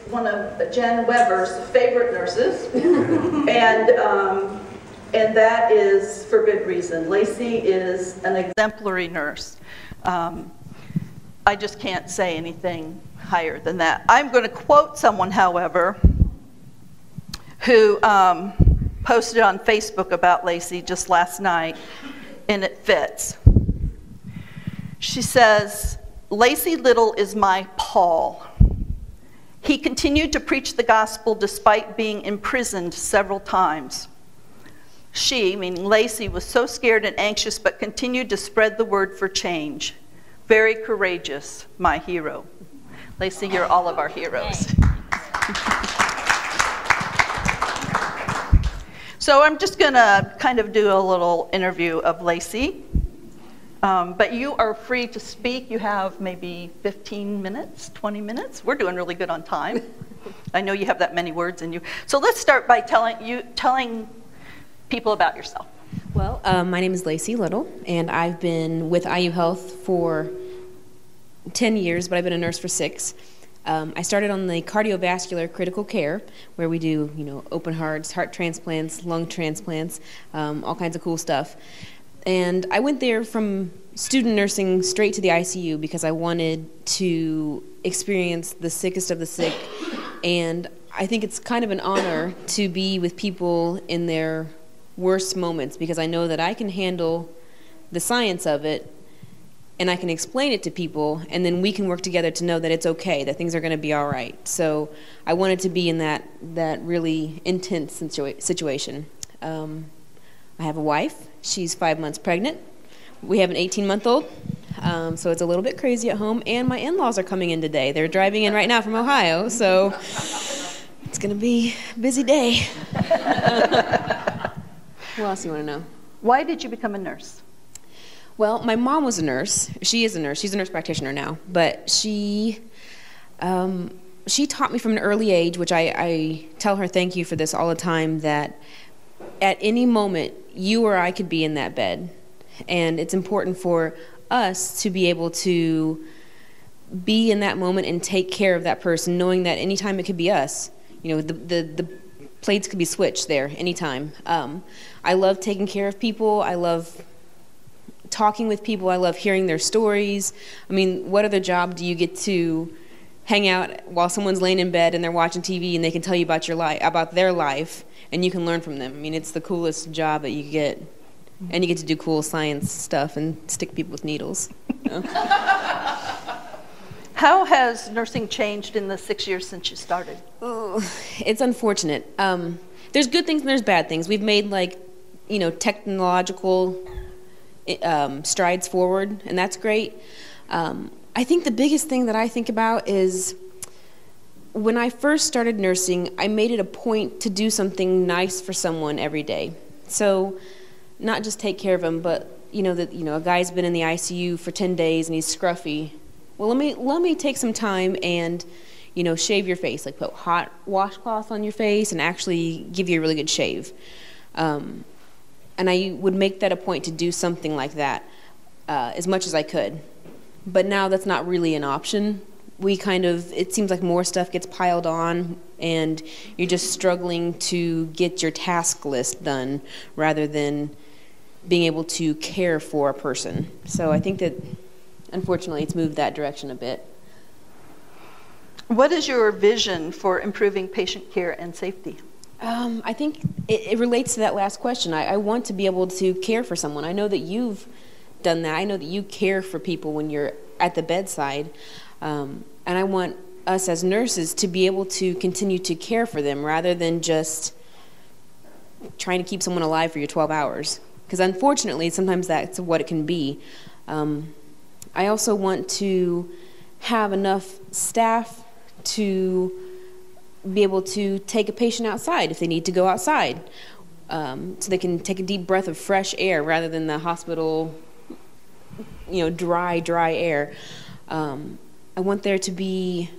one of Jen Weber's favorite nurses, and that is for good reason. Lacie is an exemplary nurse. I just can't say anything higher than that. I'm going to quote someone, however, who posted on Facebook about Lacie just last night, and it fits. She says, "Lacie Little is my Paul. He continued to preach the gospel despite being imprisoned several times. She, meaning Lacie, was so scared and anxious but continued to spread the word for change. Very courageous, my hero." Lacie, you're all of our heroes. So I'm just going to kind of do a little interview of Lacie. But you are free to speak. You have maybe 15 minutes, 20 minutes. We're doing really good on time. I know you have that many words in you. So let's start by telling people about yourself. Well, my name is Lacie Little, and I've been with IU Health for 10 years, but I've been a nurse for 6. I started on the cardiovascular critical care, where we do, open hearts, heart transplants, lung transplants, all kinds of cool stuff. And I went there from student nursing straight to the ICU because I wanted to experience the sickest of the sick. And I think it's kind of an honor to be with people in their worst moments, because I know that I can handle the science of it and I can explain it to people, and then we can work together to know that it's okay, that things are going to be all right. So I wanted to be in that really intense situation. I have a wife. She's 5 months pregnant. We have an 18-month-old, so it's a little bit crazy at home. And my in-laws are coming in today. They're driving in right now from Ohio, so it's going to be a busy day. What else do you want to know? Why did you become a nurse? Well, my mom was a nurse. She is a nurse. She's a nurse practitioner now. But she taught me from an early age, which I tell her thank you for this all the time, that at any moment, you or I could be in that bed. And it's important for us to be able to be in that moment and take care of that person, knowing that anytime it could be us. The plates could be switched there anytime. I love taking care of people. I love talking with people. I love hearing their stories. I mean, what other job do you get to hang out while someone's laying in bed and they're watching TV and they can tell you about about their life, and you can learn from them? I mean, it's the coolest job that you get, and you get to do cool science stuff and stick people with needles. How has nursing changed in the 6 years since you started? Oh, it's unfortunate. There's good things and there's bad things. We've made technological strides forward, and that's great. I think the biggest thing that I think about is when I first started nursing, I made it a point to do something nice for someone every day. So not just take care of them, but a guy's been in the ICU for 10 days and he's scruffy. Well, let me take some time and shave your face, like put hot washcloth on your face and actually give you a really good shave. And I would make that a point to do something like that as much as I could. But now that's not really an option. It seems like more stuff gets piled on and you're just struggling to get your task list done rather than being able to care for a person. So I think that, unfortunately, it's moved that direction a bit. What is your vision for improving patient care and safety? I think it relates to that last question. I want to be able to care for someone. I know that you've done that. I know that you care for people when you're at the bedside. And I want us as nurses to be able to continue to care for them rather than just trying to keep someone alive for your 12 hours. Because unfortunately, sometimes that's what it can be. I also want to have enough staff to be able to take a patient outside if they need to go outside, so they can take a deep breath of fresh air rather than the hospital, dry air. I want there to be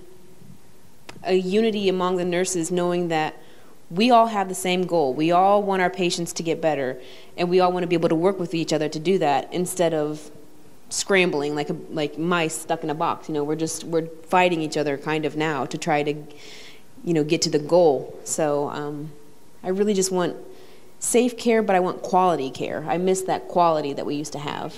a unity among the nurses, knowing that we all have the same goal. We all want our patients to get better, and we all want to be able to work with each other to do that instead of scrambling like mice stuck in a box. We're fighting each other kind of now to try to get to the goal. So I really just want safe care, but I want quality care. I miss that quality that we used to have.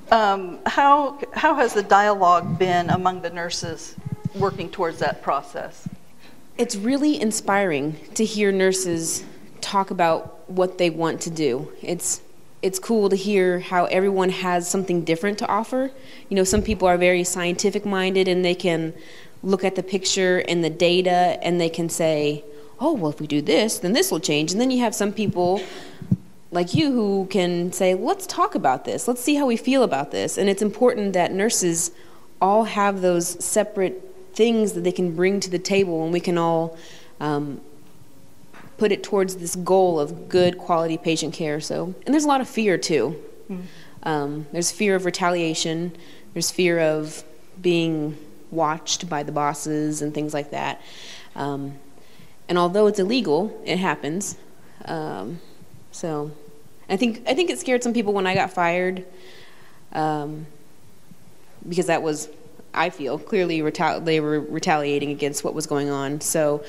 How has the dialogue been among the nurses working towards that process? It's really inspiring to hear nurses talk about what they want to do. It's cool to hear how everyone has something different to offer. Some people are very scientific minded and they can look at the picture and the data and they can say, oh, well, if we do this, then this will change. And then you have some people like you who can say, let's talk about this. Let's see how we feel about this. And it's important that nurses all have those separate things that they can bring to the table, and we can all put it towards this goal of good quality patient care. And there's a lot of fear too. There's fear of retaliation. There's fear of being watched by the bosses and things like that. And although it's illegal, it happens. So I think it scared some people when I got fired, because that was, I feel, clearly they were retaliating against what was going on. So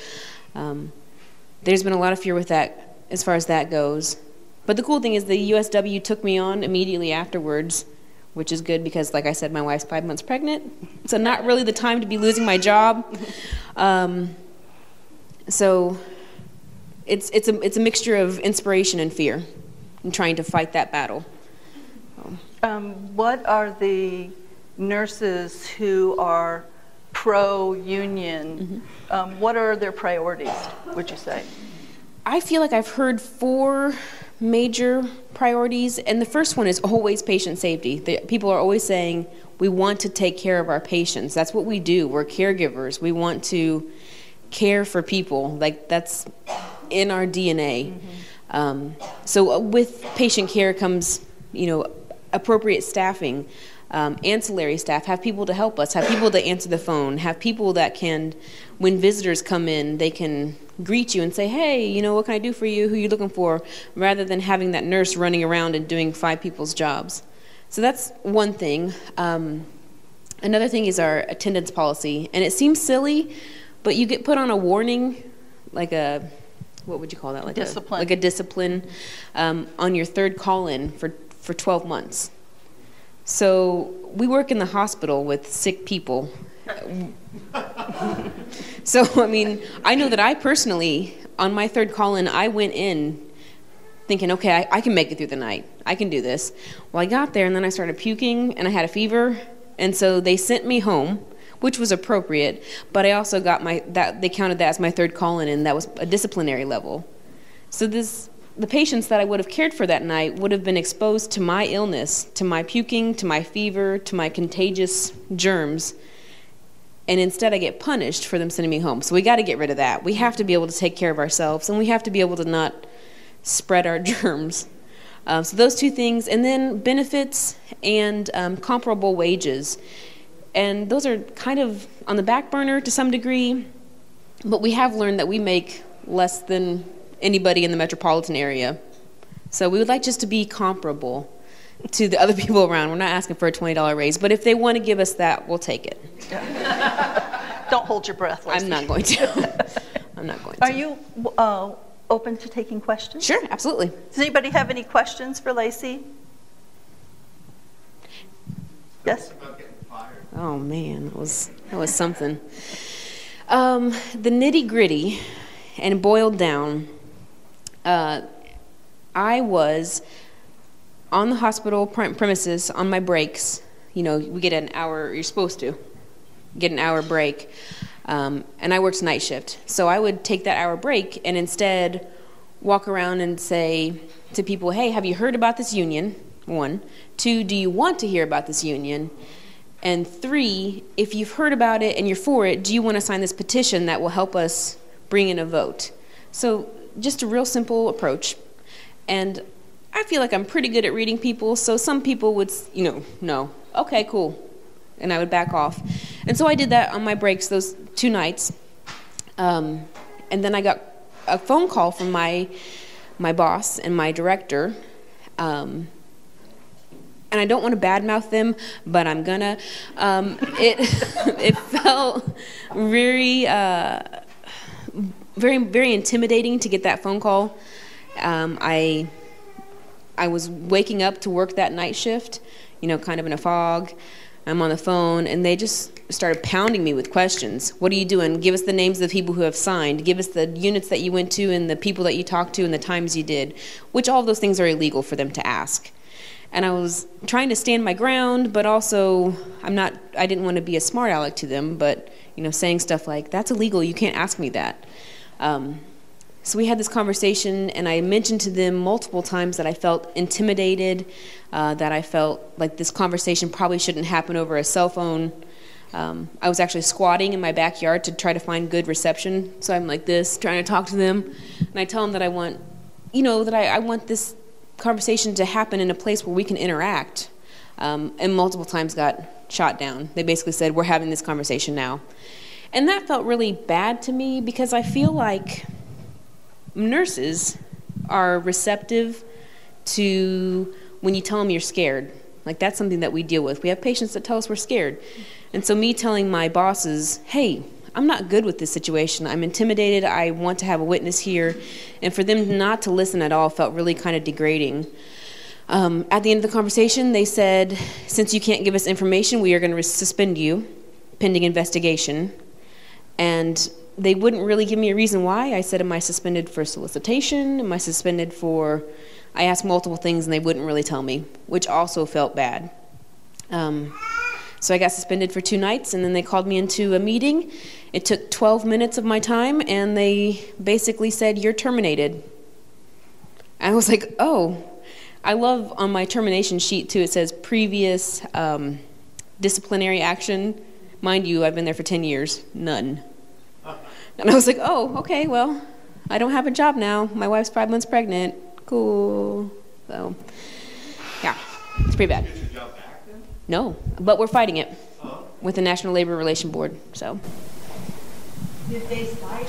there's been a lot of fear with that as far as that goes. But the cool thing is the USW took me on immediately afterwards, which is good because, like I said, my wife's 5 months pregnant. So not really the time to be losing my job. So it's a mixture of inspiration and fear and trying to fight that battle. What are the nurses who are pro-union, what are their priorities, would you say? I feel like I've heard 4 major priorities, and the first one is always patient safety. People are always saying, we want to take care of our patients. That's what we do. We're caregivers. We want to care for people. Like, that's in our DNA. So with patient care comes, appropriate staffing, ancillary staff, have people to help us, have people to answer the phone, have people that can, when visitors come in, they can greet you and say, hey, what can I do for you, who are you looking for, rather than having that nurse running around and doing 5 people's jobs. So that's one thing. Another thing is our attendance policy, and it seems silly, but you get put on a warning, like a, what would you call that? Like discipline. Like a discipline on your 3rd call-in for 12 months. So we work in the hospital with sick people. So, I know that I personally, on my 3rd call-in, I went in thinking, okay, I can make it through the night. I can do this. Well, I got there, and then I started puking, and I had a fever, and so they sent me home, which was appropriate, but I also got they counted that as my 3rd call-in, and that was a disciplinary level. So the patients that I would have cared for that night would have been exposed to my illness, to my puking, to my fever, to my contagious germs, and instead I get punished for them sending me home. So we got to get rid of that. We have to be able to take care of ourselves, and we have to be able to not spread our germs. So those 2 things, and then benefits and comparable wages. And those are kind of on the back burner to some degree, but we have learned that we make less than anybody in the metropolitan area. So we would like just to be comparable to the other people around. We're not asking for a $20 raise, but if they want to give us that, we'll take it. Don't hold your breath, Lacie. I'm not going to. I'm not going to. Are you open to taking questions? Sure, absolutely. Does anybody have any questions for Lacie? Yes? Oh man, that was something. The nitty-gritty and boiled down, I was on the hospital premises on my breaks. We get an hour, you're supposed to get an hour break, and I worked night shift. So I would take that hour break and instead walk around and say to people, hey, have you heard about this union? 1. 2, do you want to hear about this union? And 3, if you've heard about it and you're for it, do you want to sign this petition that will help us bring in a vote? So just a real simple approach. And I feel like I'm pretty good at reading people, so some people would, no, okay, cool. And I would back off. And so I did that on my breaks those 2 nights. And then I got a phone call from my boss and my director. And and I don't want to badmouth them, but I'm gonna. It felt very, very intimidating to get that phone call. I was waking up to work that night shift, you know, kind of in a fog. I'm on the phone, and they just started pounding me with questions. What are you doing? Give us the names of the people who have signed. Give us the units that you went to and the people that you talked to and the times you did, which all of those things are illegal for them to ask. And I was trying to stand my ground, but also I didn't want to be a smart aleck to them, but, you know, saying stuff like, that's illegal, you can't ask me that. So we had this conversation, and I mentioned to them multiple times that I felt intimidated, that I felt like this conversation probably shouldn't happen over a cell phone. I was actually squatting in my backyard to try to find good reception, so I'm like this, trying to talk to them, and I tell them that I want, you know, that I want this conversation to happen in a place where we can interact, and multiple times got shot down. They basically said, we're having this conversation now. And that felt really bad to me because I feel like nurses are receptive to when you tell them you're scared. Like, that's something that we deal with. We have patients that tell us we're scared. And so me telling my bosses, hey, I'm not good with this situation. I'm intimidated. I want to have a witness here. And for them not to listen at all felt really kind of degrading. At the end of the conversation, they said, since you can't give us information, we are going to suspend you pending investigation. And they wouldn't really give me a reason why. I said, am I suspended for solicitation? Am I suspended for... I asked multiple things, and they wouldn't really tell me, which also felt bad. So I got suspended for 2 nights, and then they called me into a meeting. It took 12 minutes of my time, and they basically said, you're terminated. I was like, oh. I love on my termination sheet, too, it says previous disciplinary action. Mind you, I've been there for 10 years. None. And I was like, oh, okay, well, I don't have a job now. My wife's 5 months pregnant. Cool. So, yeah, it's pretty bad. Did you get your job back then? No, but we're fighting it with the National Labor Relations Board. So. Did they cite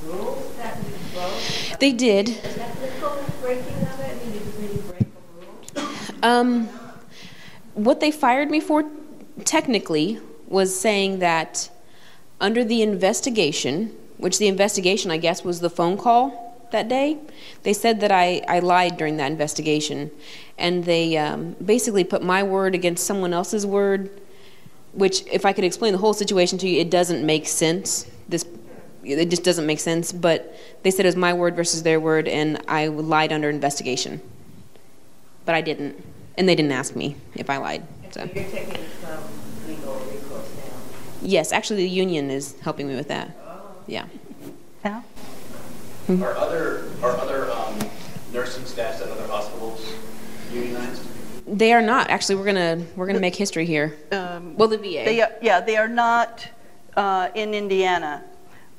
rules that you broke? They did. Technical breaking of it? I mean, did you really break a rule? What they fired me for, technically, was saying that under the investigation, which the investigation, I guess, was the phone call that day, they said that I lied during that investigation. And they basically put my word against someone else's word, which, if I could explain the whole situation to you, it doesn't make sense. It just doesn't make sense. But they said it was my word versus their word, and I lied under investigation. But I didn't. And they didn't ask me if I lied. So you're taking some legal recourse now? Yes, actually the union is helping me with that. Yeah. Yeah. Are other nursing staffs at other hospitals unionized? They are not. Actually, we're gonna make history here. Well, the VA. They are not in Indiana,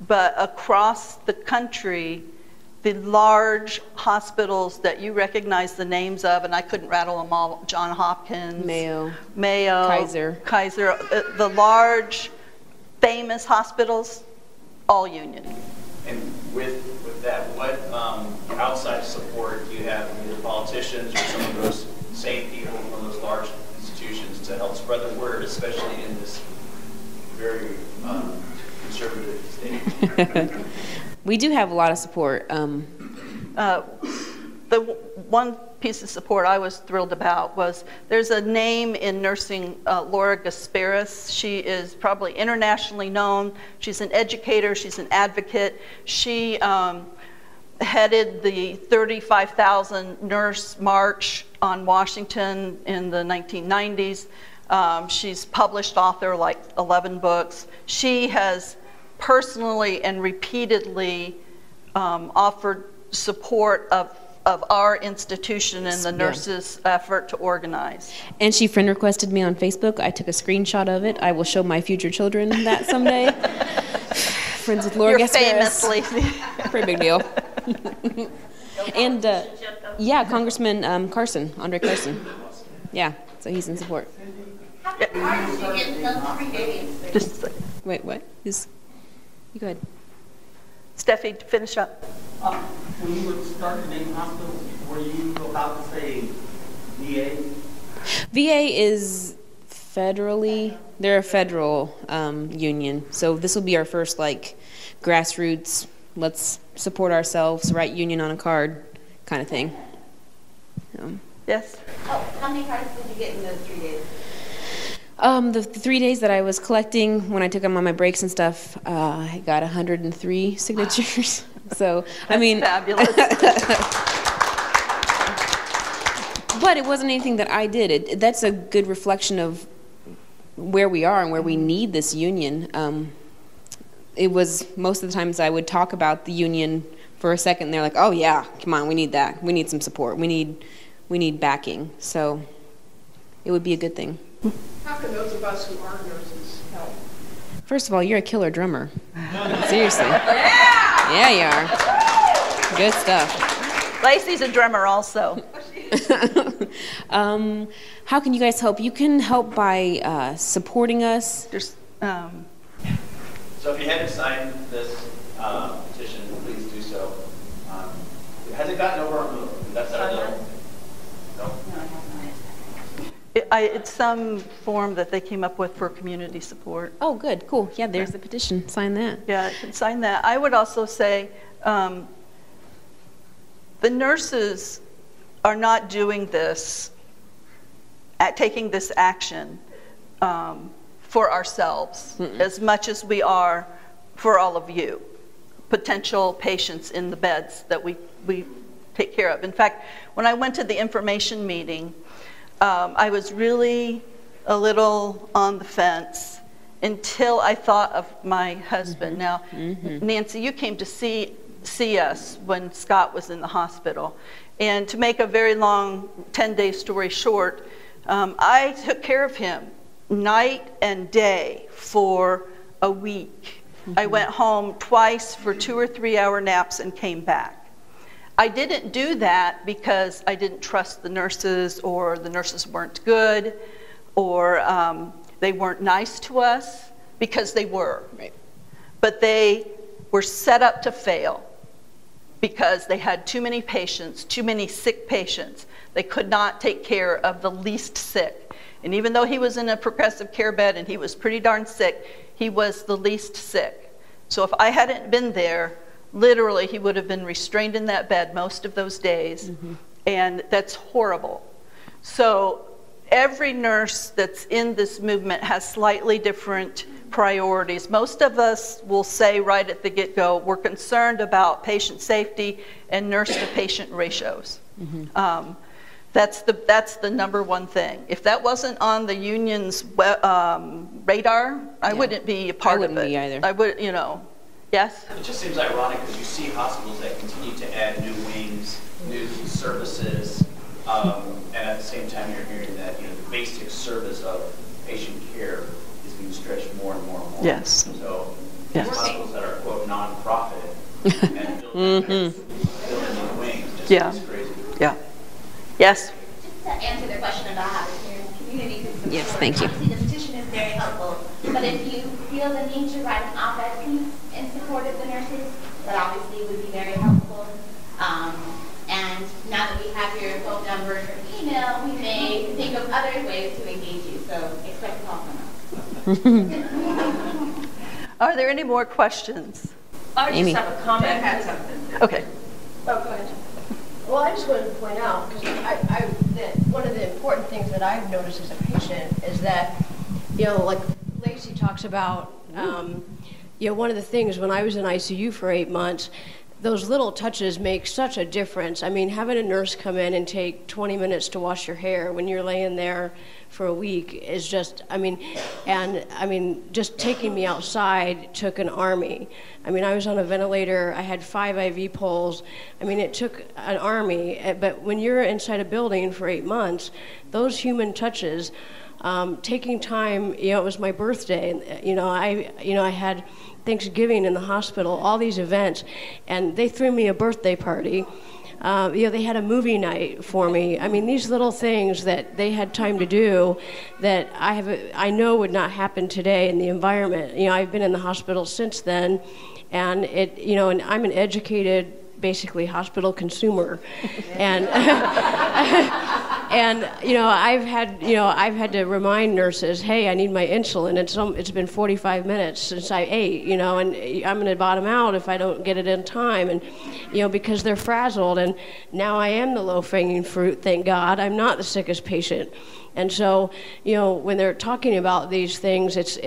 but across the country, the large hospitals that you recognize the names of, and I couldn't rattle them all, Johns Hopkins, Mayo, Kaiser, the large, famous hospitals, all union. And with that, what outside support do you have from either politicians or some of those same people from those large institutions to help spread the word, especially in this very conservative state? We do have a lot of support. The one piece of support I was thrilled about was there's a name in nursing, Laura Gasparis. She is probably internationally known. She's an educator. She's an advocate. She headed the 35,000 nurse march on Washington in the 1990s. She's published author like 11 books. She has personally and repeatedly offered support of our institution and the nurses' effort to organize. And she friend requested me on Facebook. I took a screenshot of it. I will show my future children that someday. Friends with Laura You're Gasparis. famous, Lacie. Pretty big deal. And yeah, Congressman Andre Carson. Yeah, so he's in support. How did you get those created? Just a second. Wait, what? You go ahead. Steffi, to finish up. When you would start to name hospitals, were you about to say VA? VA is they're a federal union, so this will be our first like grassroots, let's support ourselves, write union on a card kind of thing. Yes? Oh, how many cards did you get in those 3 days? The 3 days that I was collecting, when I took them on my breaks and stuff, I got 103 signatures. So, I mean, fabulous. But it wasn't anything that I did. That's a good reflection of where we are and where we need this union. It was most of the times I would talk about the union for a second, and they're like, "Oh yeah, come on, we need that. We need some support. We need backing." So, it would be a good thing. How can those of us who are nurses help? First of all, you're a killer drummer. Seriously. Yeah, you are. Good stuff. Lacey's a drummer also. How can you guys help? You can help by supporting us. There's, So if you haven't signed this petition, please do so. Has it gotten over on the website? No? it's some form that they came up with for community support. Oh, good, cool. Yeah, there's the petition. Sign that. Yeah, I can sign that. I would also say the nurses are not doing this, taking this action for ourselves as much as we are for all of you, potential patients in the beds that we take care of. In fact, when I went to the information meeting, I was really a little on the fence until I thought of my husband. Now, Nancy, you came to see us when Scott was in the hospital. And to make a very long 10-day story short, I took care of him night and day for a week. I went home twice for 2 or 3 hour naps and came back. I didn't do that because I didn't trust the nurses, or the nurses weren't good, or they weren't nice to us, because they were. Right. But they were set up to fail because they had too many patients, too many sick patients. They could not take care of the least sick. And even though he was in a progressive care bed and he was pretty darn sick, he was the least sick. So if I hadn't been there, literally he would have been restrained in that bed most of those days. And that's horrible. So every nurse that's in this movement has slightly different priorities. Most of us will say right at the get-go, we're concerned about patient safety and nurse-to-patient ratios. That's the number one thing. If that wasn't on the union's radar, I wouldn't be a part of it. I wouldn't be either. I would, you know. Yes? It just seems ironic because you see hospitals that continue to add new wings, new services, and at the same time you're hearing that the basic service of patient care is being stretched more and more and more. Yes. So Yes. hospitals that are quote nonprofit and building new wings just is crazy. Yeah. Yes? Just to answer the question about how the community can support. Yes, thank you. Obviously, the petition is very helpful, but if you feel the need to write an op-ed piece in support of the nurses, that obviously would be very helpful. And now that we have your phone number and your email, we may think of other ways to engage you, so expect a call from us. Are there any more questions? I Amy. just have a comment. I had something. Okay. Oh, go ahead. Well, I just wanted to point out, because that one of the important things that I've noticed as a patient is that, like Lacie talks about, one of the things when I was in ICU for 8 months, those little touches make such a difference. I mean, having a nurse come in and take 20 minutes to wash your hair when you're laying there for a week is just, just taking me outside took an army. I mean, I was on a ventilator, I had 5 IV poles. I mean, it took an army, but when you're inside a building for 8 months, those human touches, taking time, it was my birthday, and I had Thanksgiving in the hospital, all these events, and they threw me a birthday party. They had a movie night for me. I mean, these little things that they had time to do that I know would not happen today in the environment. I've been in the hospital since then, and and I'm an educated, basically hospital consumer, and And I've had to remind nurses, hey, I need my insulin. It's been 45 minutes since I ate, and I'm going to bottom out if I don't get it in time, and because they're frazzled. And now I am the low-hanging fruit, thank God. I'm not the sickest patient. And so, when they're talking about these things, it's,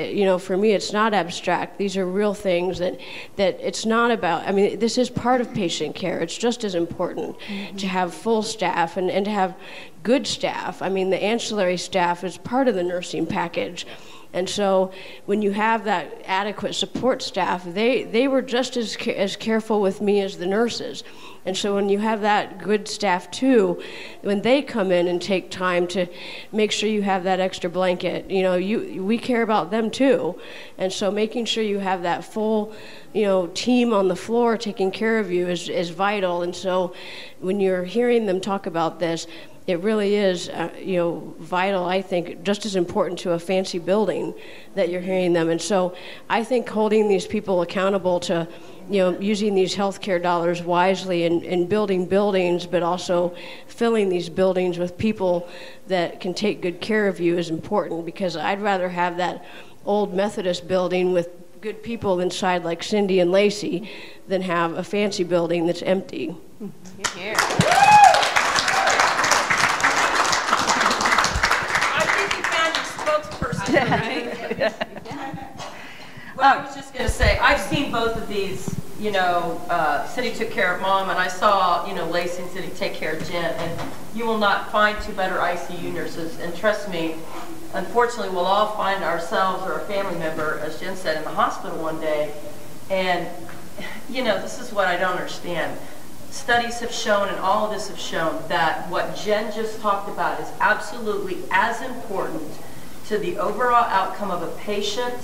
for me, it's not abstract. These are real things that it's not about. I mean, this is part of patient care. It's just as important to have full staff and to have good staff. I mean, the ancillary staff is part of the nursing package. And so when you have that adequate support staff, they were just as careful with me as the nurses. And so when you have that good staff too, when they come in and take time to make sure you have that extra blanket, we care about them too. And so making sure you have that full, team on the floor taking care of you is vital. And so when you're hearing them talk about this, it really is, vital, I think, just as important to a fancy building that you're hearing them. And so I think holding these people accountable to, using these healthcare dollars wisely and building buildings, but also filling these buildings with people that can take good care of you is important, because I'd rather have that old Methodist building with good people inside like Cindy and Lacy than have a fancy building that's empty. Here. Right? Well, I was just going to say, I've seen both of these, Cindy took care of Mom, and I saw, Lacy and Cindy take care of Jen, and you will not find two better ICU nurses. And trust me, unfortunately, we'll all find ourselves or a family member, as Jen said, in the hospital one day. And, this is what I don't understand. Studies have shown, and all of this have shown, that what Jen just talked about is absolutely as important to the overall outcome of a patient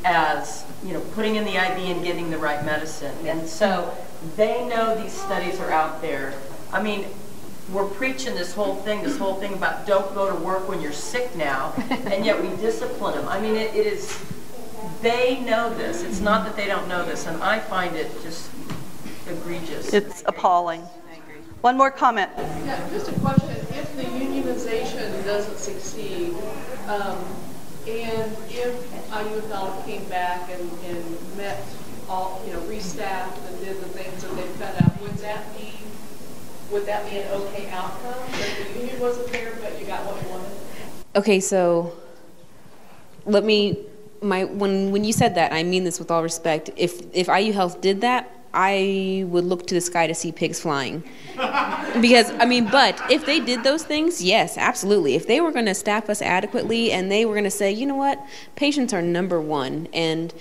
as, putting in the IV and getting the right medicine. And so they know these studies are out there. I mean, we're preaching this whole thing about don't go to work when you're sick now, and yet we discipline them. I mean, it is, they know this. It's not that they don't know this, and I find it just egregious. It's appalling. One more comment. Yeah, just a question. If the unionization doesn't succeed, and if IU Health came back and met all, restaffed and did the things that they've cut out, would that be an okay outcome? That the union wasn't there, but you got what you wanted? Okay, so when you said that, I mean this with all respect, if IU Health did that, I would look to the sky to see pigs flying. Because, but if they did those things, yes, absolutely. If they were going to staff us adequately and they were going to say, you know what, patients are number one, and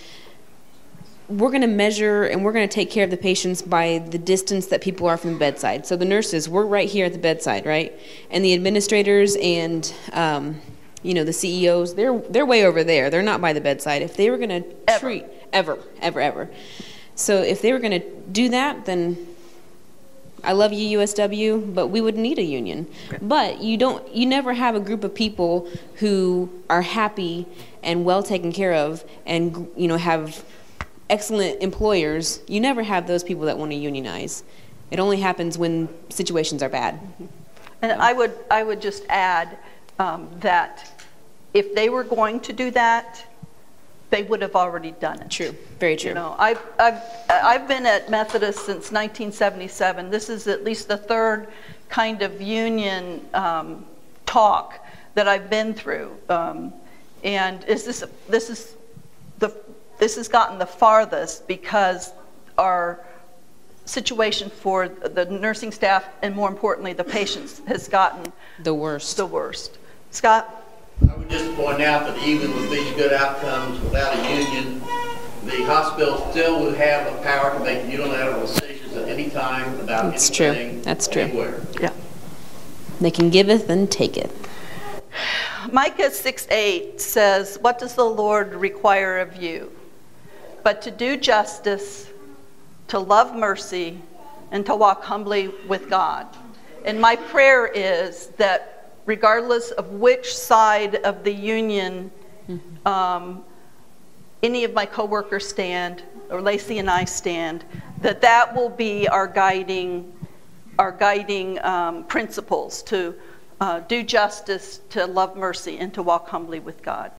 we're going to measure and we're going to take care of the patients by the distance that people are from the bedside. So the nurses, we're right here at the bedside, right? And the administrators and, the CEOs, they're way over there. They're not by the bedside. If they were going to treat, ever. So if they were going to do that, then I love you, USW, but we would need a union. Okay. But you never have a group of people who are happy and well taken care of and, have excellent employers. You never have those people that want to unionize. It only happens when situations are bad. And I would just add that if they were going to do that, they would have already done it. True, very true. I've been at Methodist since 1977. This is at least the third kind of union talk that I've been through, and this has gotten the farthest because our situation for the nursing staff and more importantly the patients has gotten the worst. Scott? I would just point out that even with these good outcomes, without a union, the hospital still would have the power to make unilateral decisions at any time about anything. That's true. Anywhere. Yeah. They can giveth and taketh. Micah 6:8 says, "What does the Lord require of you? But to do justice, to love mercy, and to walk humbly with God." And my prayer is that regardless of which side of the union any of my coworkers stand, or Lacy and I stand, that will be our guiding principles to do justice, to love mercy, and to walk humbly with God.